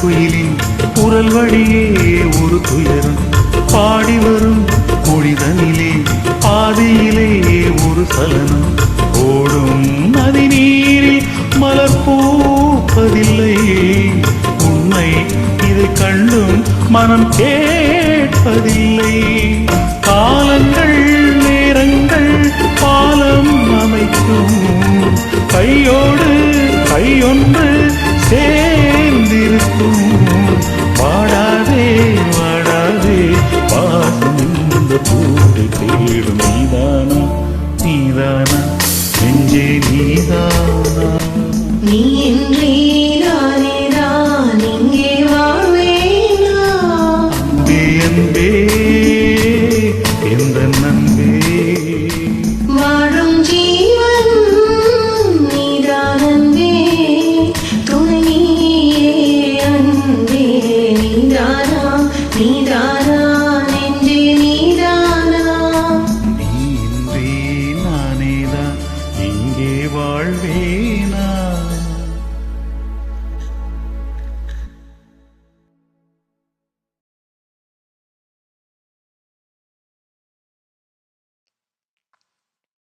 குயிலின் குரல் வழியே ஒரு துயரம் பாடி வரும் மொழிதனிலே பாதியிலே ஒரு சலனம் ஓடும் நதி நீரில் மலர் பூப்பதில்லை உன்னை இதை கண்டும் மனம் கேட்பதில்லை காலங்கள் நேரங்கள் பாலம் அமைக்கும் கையோடு கையொன்று சேர்ந்திருக்கும் வாடாதே வாடாதே பாசம் இந்த பூவை தேடும் நீதானா நீதானா நெஞ்சே நீதானா நீ இன்றி நானே தான் இங்கே வாழ்வேனா அன்பே அன்பே எந்த நன்பே வாழும் ஜீவன் நீதான் அன்பே துணை நீயே அன்பே நீதானா நீதானா நெஞ்சே நீதானா நீ இன்றி நானேதான் இங்கே வாழ்வேனா